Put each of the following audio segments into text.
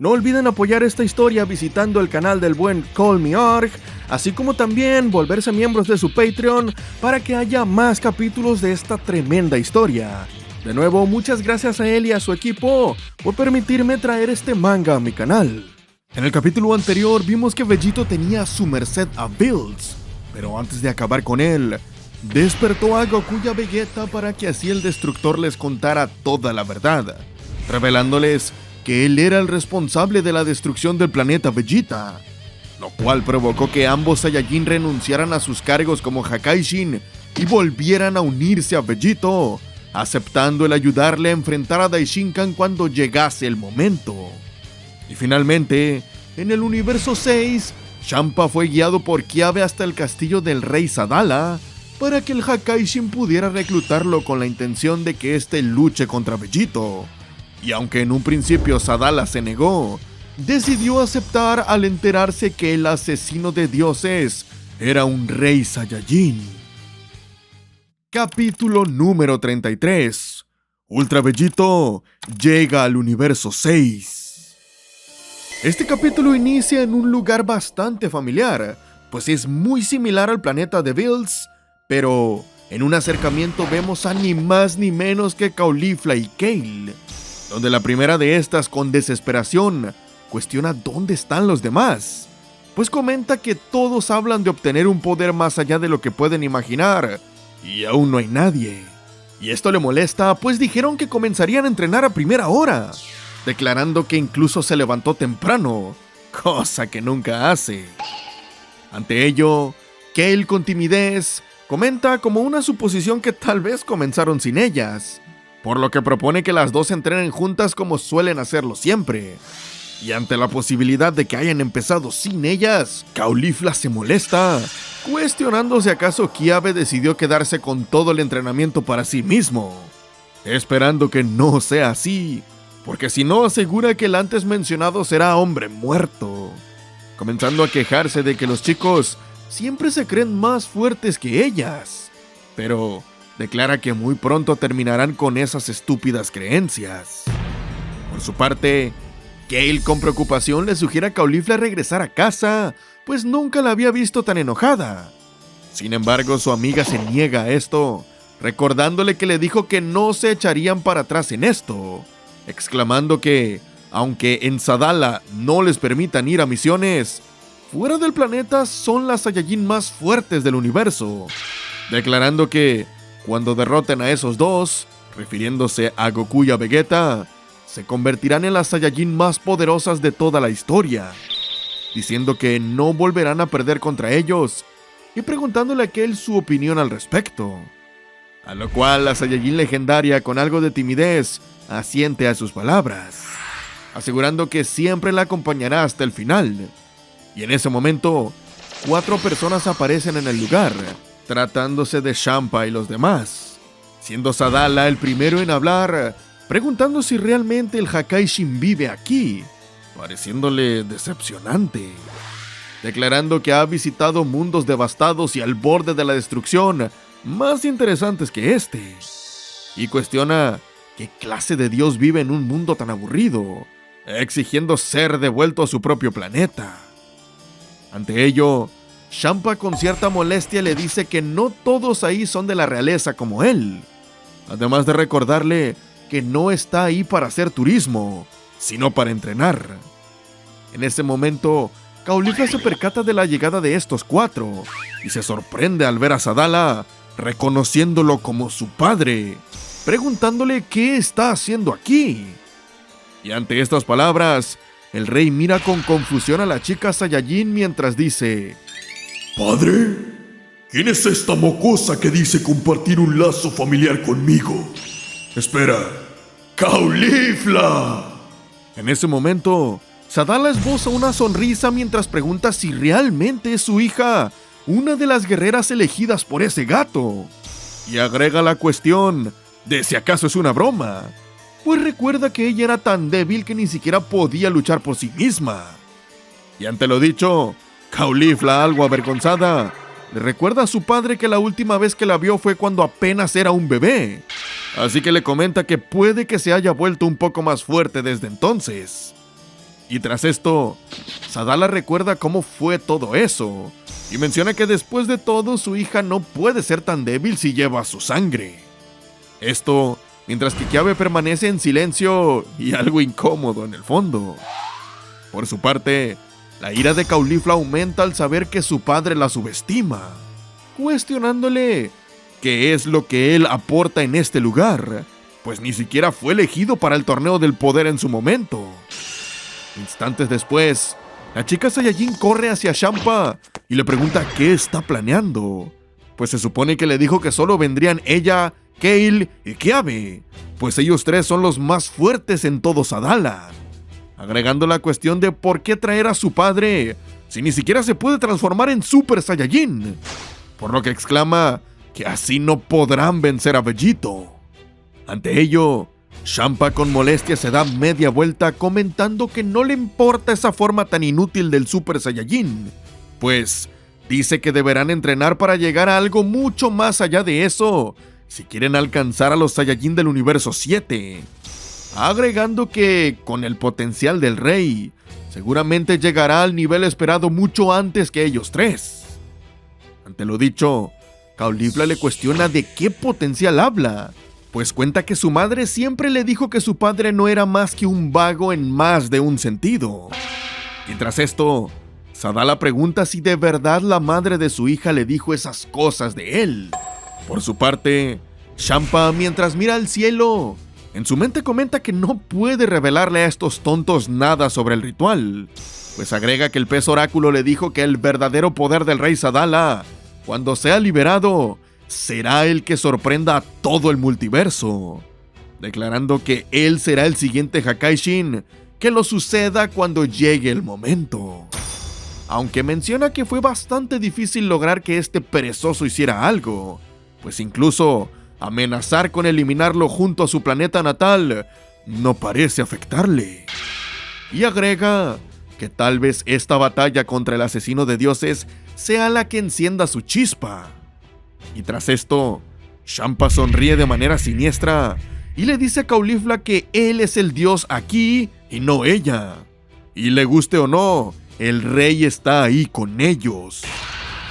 No olviden apoyar esta historia visitando el canal del buen Call Me Arg, así como también volverse miembros de su Patreon para que haya más capítulos de esta tremenda historia. De nuevo, muchas gracias a él y a su equipo por permitirme traer este manga a mi canal. En el capítulo anterior vimos que Vegito tenía a su merced a Bills, pero antes de acabar con él, despertó a Goku y a Vegeta para que así el Destructor les contara toda la verdad, revelándoles que él era el responsable de la destrucción del planeta Vegeta, lo cual provocó que ambos Saiyajin renunciaran a sus cargos como Hakaishin y volvieran a unirse a Vegito, aceptando el ayudarle a enfrentar a Daishinkan cuando llegase el momento. Y finalmente, en el universo 6, Champa fue guiado por Kiabe hasta el castillo del rey Sadala para que el Hakaishin pudiera reclutarlo con la intención de que éste luche contra Vegito. Y aunque en un principio Sadala se negó, decidió aceptar al enterarse que el asesino de dioses era un rey Saiyajin. Capítulo número 33. Ultra Vegito llega al universo 6. Este capítulo inicia en un lugar bastante familiar, pues es muy similar al planeta de Bills, pero en un acercamiento vemos a ni más ni menos que Caulifla y Kale, donde la primera de estas, con desesperación, cuestiona dónde están los demás, pues comenta que todos hablan de obtener un poder más allá de lo que pueden imaginar, y aún no hay nadie. Y esto le molesta, pues dijeron que comenzarían a entrenar a primera hora, declarando que incluso se levantó temprano, cosa que nunca hace. Ante ello, Kale con timidez comenta como una suposición que tal vez comenzaron sin ellas, por lo que propone que las dos entrenen juntas como suelen hacerlo siempre. Y ante la posibilidad de que hayan empezado sin ellas, Caulifla se molesta, cuestionando si acaso Kiabe decidió quedarse con todo el entrenamiento para sí mismo, esperando que no sea así, porque si no asegura que el antes mencionado será hombre muerto, comenzando a quejarse de que los chicos siempre se creen más fuertes que ellas, pero declara que muy pronto terminarán con esas estúpidas creencias. Por su parte, Kale con preocupación le sugiere a Caulifla regresar a casa, pues nunca la había visto tan enojada. Sin embargo, su amiga se niega a esto, recordándole que le dijo que no se echarían para atrás en esto, exclamando que, aunque en Sadala no les permitan ir a misiones, fuera del planeta son las Saiyajin más fuertes del universo, declarando que cuando derroten a esos dos, refiriéndose a Goku y a Vegeta, se convertirán en las Saiyajin más poderosas de toda la historia, diciendo que no volverán a perder contra ellos, y preguntándole a Kale su opinión al respecto. A lo cual la Saiyajin legendaria, con algo de timidez, asiente a sus palabras, asegurando que siempre la acompañará hasta el final. Y en ese momento, 4 personas aparecen en el lugar, tratándose de Champa y los demás, siendo Sadala el primero en hablar, preguntando si realmente el Hakaishin vive aquí, pareciéndole decepcionante, declarando que ha visitado mundos devastados y al borde de la destrucción más interesantes que este, y cuestiona qué clase de dios vive en un mundo tan aburrido, exigiendo ser devuelto a su propio planeta. Ante ello, Champa con cierta molestia le dice que no todos ahí son de la realeza como él, además de recordarle que no está ahí para hacer turismo, sino para entrenar. En ese momento, Caulifla se percata de la llegada de estos 4 y se sorprende al ver a Sadala, reconociéndolo como su padre, preguntándole qué está haciendo aquí. Y ante estas palabras, el rey mira con confusión a la chica Saiyajin mientras dice: ¿Padre? ¿Quién es esta mocosa que dice compartir un lazo familiar conmigo? Espera, ¡Caulifla! En ese momento, Sadala esboza una sonrisa mientras pregunta si realmente es su hija, una de las guerreras elegidas por ese gato, y agrega la cuestión de si acaso es una broma, pues recuerda que ella era tan débil que ni siquiera podía luchar por sí misma. Y ante lo dicho, Caulifla, algo avergonzada, le recuerda a su padre que la última vez que la vio fue cuando apenas era un bebé, así que le comenta que puede que se haya vuelto un poco más fuerte desde entonces. Y tras esto, Sadala recuerda cómo fue todo eso, y menciona que después de todo su hija no puede ser tan débil si lleva su sangre. Esto, mientras que Kiabe permanece en silencio y algo incómodo en el fondo. Por su parte, la ira de Caulifla aumenta al saber que su padre la subestima, cuestionándole qué es lo que él aporta en este lugar, pues ni siquiera fue elegido para el torneo del poder en su momento. Instantes después, la chica Saiyajin corre hacia Champa y le pregunta qué está planeando, pues se supone que le dijo que solo vendrían ella, Kale y Kiabe, pues ellos tres son los más fuertes en todo Sadala, agregando la cuestión de por qué traer a su padre si ni siquiera se puede transformar en Super Saiyajin, por lo que exclama que así no podrán vencer a Vegito. Ante ello, Champa con molestia se da media vuelta comentando que no le importa esa forma tan inútil del Super Saiyajin, pues dice que deberán entrenar para llegar a algo mucho más allá de eso si quieren alcanzar a los Saiyajin del universo 7, agregando que con el potencial del rey seguramente llegará al nivel esperado mucho antes que ellos tres. Ante lo dicho, Caulifla le cuestiona de qué potencial habla, pues cuenta que su madre siempre le dijo que su padre no era más que un vago en más de un sentido. Y tras esto, Sadala pregunta si de verdad la madre de su hija le dijo esas cosas de él. Por su parte, Champa, mientras mira al cielo, en su mente comenta que no puede revelarle a estos tontos nada sobre el ritual, pues agrega que el pez oráculo le dijo que el verdadero poder del rey Sadala, cuando sea liberado, será el que sorprenda a todo el multiverso, declarando que él será el siguiente Hakaishin que lo suceda cuando llegue el momento. Aunque menciona que fue bastante difícil lograr que este perezoso hiciera algo, pues incluso amenazar con eliminarlo junto a su planeta natal no parece afectarle. Y agrega que tal vez esta batalla contra el asesino de dioses sea la que encienda su chispa. Y tras esto, Champa sonríe de manera siniestra y le dice a Caulifla que él es el dios aquí y no ella. Y le guste o no, el rey está ahí con ellos.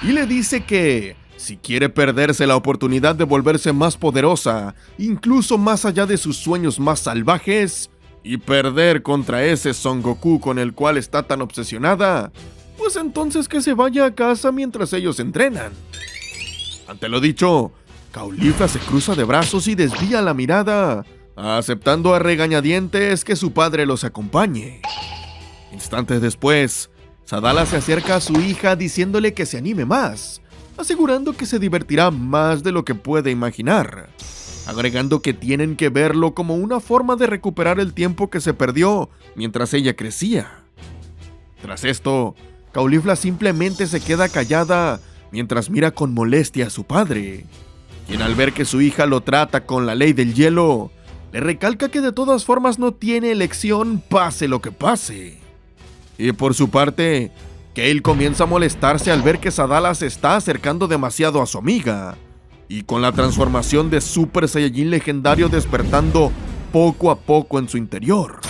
Y le dice que si quiere perderse la oportunidad de volverse más poderosa, incluso más allá de sus sueños más salvajes, y perder contra ese Son Goku con el cual está tan obsesionada, pues entonces que se vaya a casa mientras ellos entrenan. Ante lo dicho, Caulifla se cruza de brazos y desvía la mirada, aceptando a regañadientes que su padre los acompañe. Instantes después, Sadala se acerca a su hija diciéndole que se anime más, asegurando que se divertirá más de lo que puede imaginar, agregando que tienen que verlo como una forma de recuperar el tiempo que se perdió mientras ella crecía. Tras esto, Caulifla simplemente se queda callada mientras mira con molestia a su padre, quien al ver que su hija lo trata con la ley del hielo, le recalca que de todas formas no tiene elección pase lo que pase. Y por su parte, Kale comienza a molestarse al ver que Sadala se está acercando demasiado a su amiga, y con la transformación de Super Saiyajin legendario despertando poco a poco en su interior.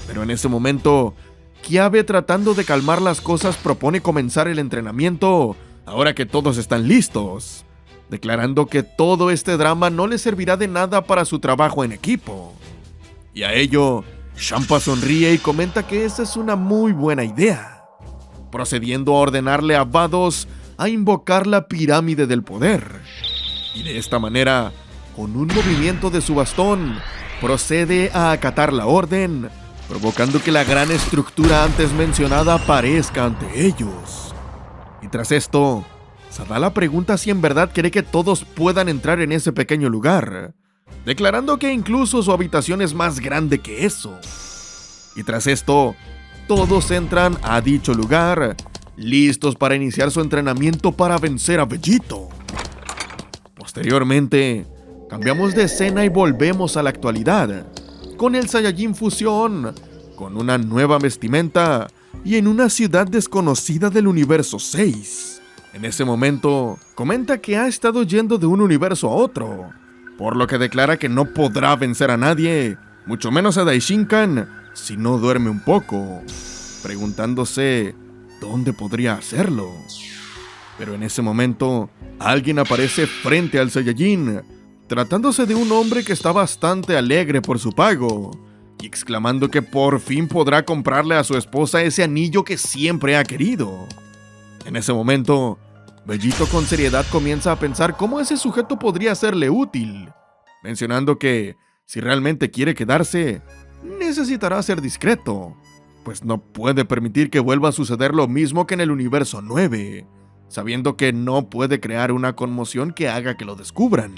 Pero en ese momento, Kiabe, tratando de calmar las cosas, propone comenzar el entrenamiento ahora que todos están listos, declarando que todo este drama no le servirá de nada para su trabajo en equipo. Y a ello, Champa sonríe y comenta que esa es una muy buena idea, procediendo a ordenarle a Vados a invocar la pirámide del poder. Y de esta manera, con un movimiento de su bastón, procede a acatar la orden, provocando que la gran estructura antes mencionada aparezca ante ellos. Y tras esto, Sadala pregunta si en verdad cree que todos puedan entrar en ese pequeño lugar, declarando que incluso su habitación es más grande que eso. Y tras esto, todos entran a dicho lugar, listos para iniciar su entrenamiento para vencer a Vegito. Posteriormente, cambiamos de escena y volvemos a la actualidad, con el Saiyajin Fusión, con una nueva vestimenta y en una ciudad desconocida del universo 6. En ese momento, comenta que ha estado yendo de un universo a otro, por lo que declara que no podrá vencer a nadie, mucho menos a Daishinkan, si no duerme un poco, preguntándose dónde podría hacerlo. Pero en ese momento, alguien aparece frente al Saiyajin, tratándose de un hombre que está bastante alegre por su pago, y exclamando que por fin podrá comprarle a su esposa ese anillo que siempre ha querido. En ese momento, Vegito con seriedad comienza a pensar cómo ese sujeto podría serle útil, mencionando que, si realmente quiere quedarse, necesitará ser discreto, pues no puede permitir que vuelva a suceder lo mismo que en el universo 9, sabiendo que no puede crear una conmoción que haga que lo descubran.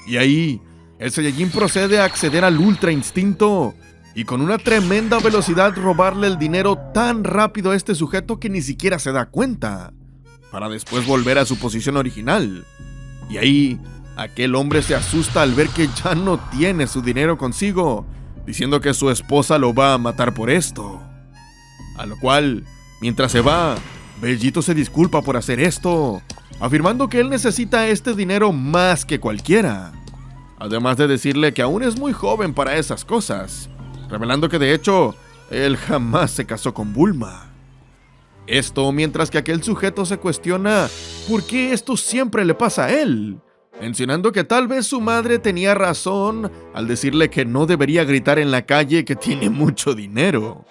Y ahí, el Saiyajin procede a acceder al Ultra Instinto y con una tremenda velocidad robarle el dinero tan rápido a este sujeto que ni siquiera se da cuenta, para después volver a su posición original. Y ahí, aquel hombre se asusta al ver que ya no tiene su dinero consigo, diciendo que su esposa lo va a matar por esto. A lo cual, mientras se va, Vegito se disculpa por hacer esto, afirmando que él necesita este dinero más que cualquiera, además de decirle que aún es muy joven para esas cosas, revelando que de hecho, él jamás se casó con Bulma. Esto mientras que aquel sujeto se cuestiona por qué esto siempre le pasa a él, mencionando que tal vez su madre tenía razón al decirle que no debería gritar en la calle que tiene mucho dinero.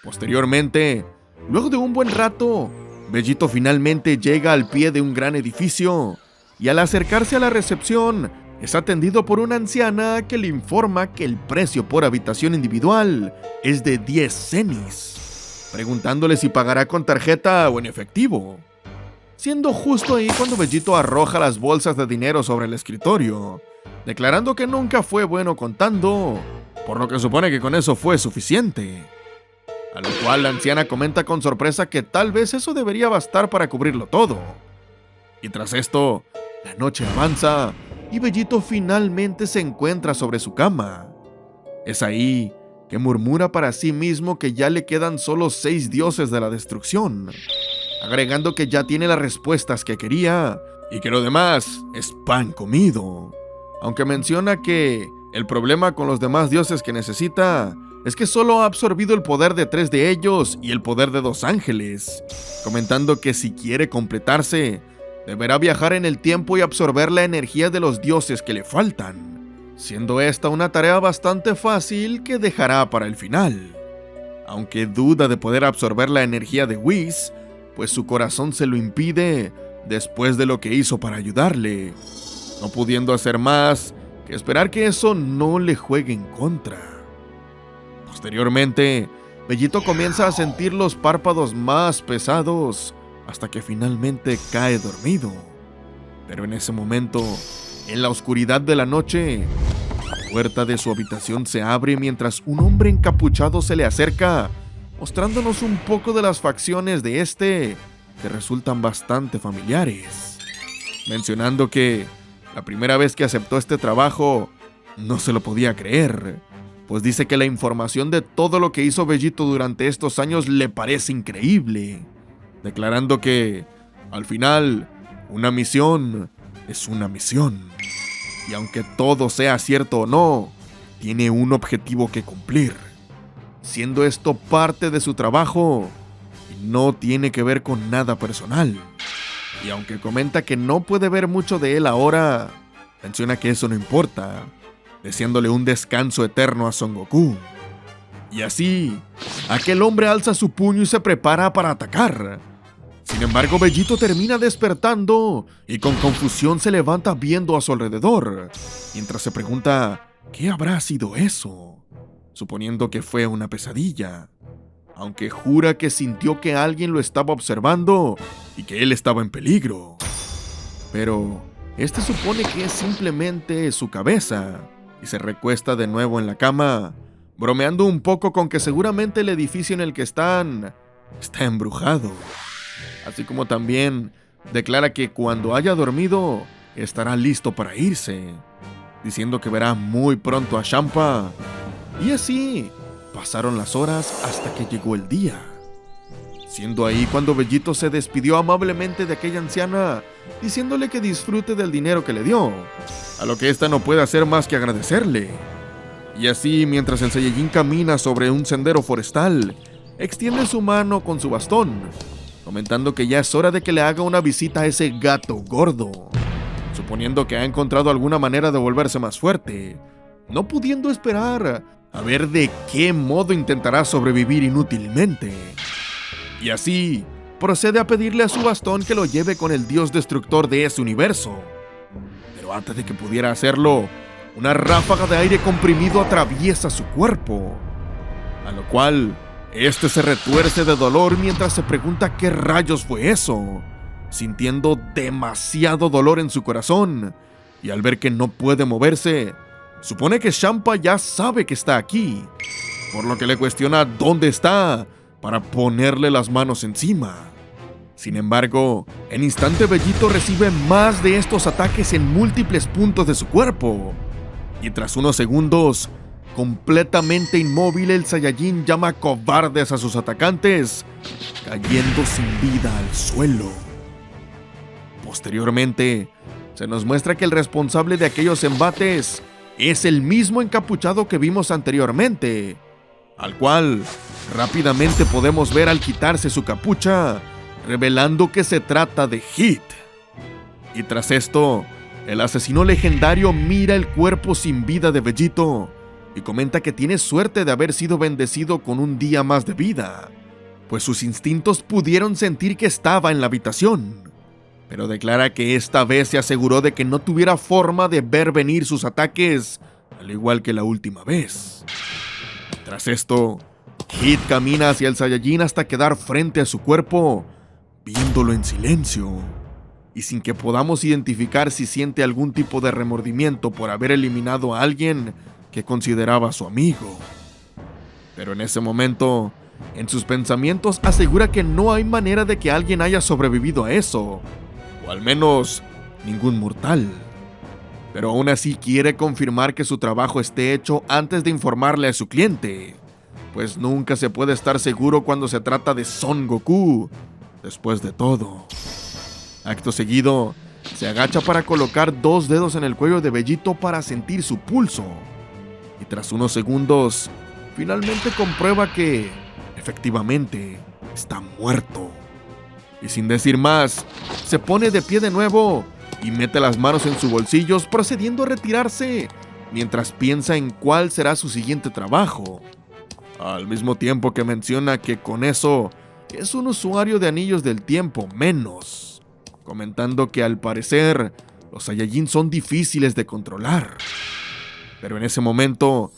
Posteriormente, luego de un buen rato, Vegito finalmente llega al pie de un gran edificio y al acercarse a la recepción es atendido por una anciana que le informa que el precio por habitación individual es de 10 zenis, preguntándole si pagará con tarjeta o en efectivo. Siendo justo ahí cuando Vegito arroja las bolsas de dinero sobre el escritorio, declarando que nunca fue bueno contando, por lo que supone que con eso fue suficiente. A lo cual la anciana comenta con sorpresa que tal vez eso debería bastar para cubrirlo todo. Y tras esto, la noche avanza y Vegito finalmente se encuentra sobre su cama. Es ahí que murmura para sí mismo que ya le quedan solo 6 dioses de la destrucción, agregando que ya tiene las respuestas que quería y que lo demás es pan comido. Aunque menciona que el problema con los demás dioses que necesita es que solo ha absorbido el poder de 3 de ellos y el poder de 2 ángeles, comentando que si quiere completarse, deberá viajar en el tiempo y absorber la energía de los dioses que le faltan, siendo esta una tarea bastante fácil que dejará para el final. Aunque duda de poder absorber la energía de Whis, pues su corazón se lo impide después de lo que hizo para ayudarle, no pudiendo hacer más que esperar que eso no le juegue en contra. Posteriormente, Vegito comienza a sentir los párpados más pesados hasta que finalmente cae dormido. Pero en ese momento, en la oscuridad de la noche, la puerta de su habitación se abre mientras un hombre encapuchado se le acerca, mostrándonos un poco de las facciones de este que resultan bastante familiares, mencionando que la primera vez que aceptó este trabajo no se lo podía creer, pues dice que la información de todo lo que hizo Vegito durante estos años le parece increíble, declarando que, al final, una misión es una misión, y aunque todo sea cierto o no, tiene un objetivo que cumplir, siendo esto parte de su trabajo y no tiene que ver con nada personal. Y aunque comenta que no puede ver mucho de él ahora, menciona que eso no importa, deseándole un descanso eterno a Son Goku. Y así, aquel hombre alza su puño y se prepara para atacar. Sin embargo, Vegito termina despertando y con confusión se levanta viendo a su alrededor, mientras se pregunta ¿qué habrá sido eso?, suponiendo que fue una pesadilla, aunque jura que sintió que alguien lo estaba observando y que él estaba en peligro. Pero este supone que es simplemente su cabeza y se recuesta de nuevo en la cama, bromeando un poco con que seguramente el edificio en el que están está embrujado. Así como también declara que cuando haya dormido estará listo para irse, diciendo que verá muy pronto a Champa. Y así pasaron las horas hasta que llegó el día, siendo ahí cuando Vegito se despidió amablemente de aquella anciana, diciéndole que disfrute del dinero que le dio, a lo que ésta no puede hacer más que agradecerle. Y así, mientras el Saiyajin camina sobre un sendero forestal, extiende su mano con su bastón, comentando que ya es hora de que le haga una visita a ese gato gordo, suponiendo que ha encontrado alguna manera de volverse más fuerte, no pudiendo esperar a ver de qué modo intentará sobrevivir inútilmente. Y así, procede a pedirle a su bastón que lo lleve con el dios destructor de ese universo. Pero antes de que pudiera hacerlo, una ráfaga de aire comprimido atraviesa su cuerpo, a lo cual este se retuerce de dolor mientras se pregunta qué rayos fue eso, sintiendo demasiado dolor en su corazón, y al ver que no puede moverse, supone que Champa ya sabe que está aquí, por lo que le cuestiona dónde está para ponerle las manos encima. Sin embargo, en instante Vegito recibe más de estos ataques en múltiples puntos de su cuerpo, y tras unos segundos, completamente inmóvil, el Saiyajin llama cobardes a sus atacantes, cayendo sin vida al suelo. Posteriormente, se nos muestra que el responsable de aquellos embates es el mismo encapuchado que vimos anteriormente, al cual rápidamente podemos ver al quitarse su capucha, revelando que se trata de Hit. Y tras esto, el asesino legendario mira el cuerpo sin vida de Vegito y comenta que tiene suerte de haber sido bendecido con un día más de vida, pues sus instintos pudieron sentir que estaba en la habitación, pero declara que esta vez se aseguró de que no tuviera forma de ver venir sus ataques, al igual que la última vez. Tras esto, Hit camina hacia el Saiyajin hasta quedar frente a su cuerpo, viéndolo en silencio, y sin que podamos identificar si siente algún tipo de remordimiento por haber eliminado a alguien que consideraba su amigo. Pero en ese momento, en sus pensamientos asegura que no hay manera de que alguien haya sobrevivido a eso, o al menos ningún mortal. Pero aún así quiere confirmar que su trabajo esté hecho antes de informarle a su cliente, pues nunca se puede estar seguro cuando se trata de Son Goku, después de todo. Acto seguido, se agacha para colocar 2 dedos en el cuello de Vegito para sentir su pulso, y tras unos segundos, finalmente comprueba que, efectivamente, está muerto. Y sin decir más, se pone de pie de nuevo y mete las manos en sus bolsillos, procediendo a retirarse, mientras piensa en cuál será su siguiente trabajo, al mismo tiempo que menciona que con eso es un usuario de anillos del tiempo menos, comentando que al parecer los Saiyajin son difíciles de controlar. Pero en ese momento,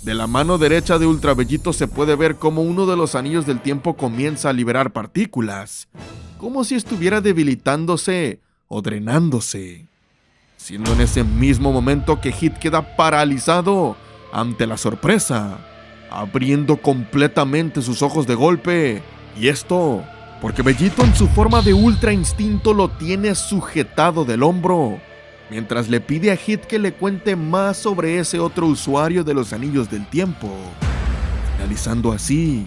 de la mano derecha de Ultra Vegito se puede ver cómo uno de los anillos del tiempo comienza a liberar partículas, como si estuviera debilitándose o drenándose, siendo en ese mismo momento que Hit queda paralizado ante la sorpresa, abriendo completamente sus ojos de golpe, y esto porque Vegito en su forma de Ultra Instinto lo tiene sujetado del hombro, mientras le pide a Hit que le cuente más sobre ese otro usuario de los anillos del tiempo, finalizando así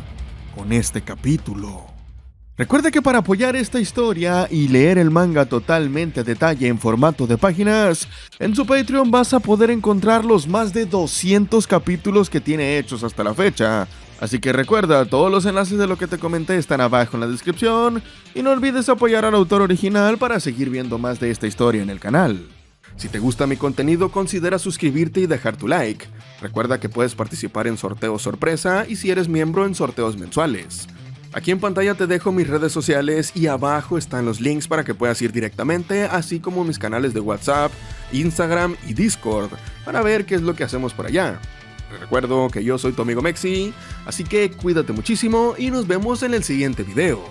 con este capítulo. Recuerda que para apoyar esta historia y leer el manga totalmente a detalle en formato de páginas, en su Patreon vas a poder encontrar los más de 200 capítulos que tiene hechos hasta la fecha. Así que recuerda, todos los enlaces de lo que te comenté están abajo en la descripción, y no olvides apoyar al autor original para seguir viendo más de esta historia en el canal. Si te gusta mi contenido, considera suscribirte y dejar tu like. Recuerda que puedes participar en sorteos sorpresa y si eres miembro en sorteos mensuales. Aquí en pantalla te dejo mis redes sociales y abajo están los links para que puedas ir directamente, así como mis canales de WhatsApp, Instagram y Discord, para ver qué es lo que hacemos por allá. Te recuerdo que yo soy tu amigo Mexi, así que cuídate muchísimo y nos vemos en el siguiente video.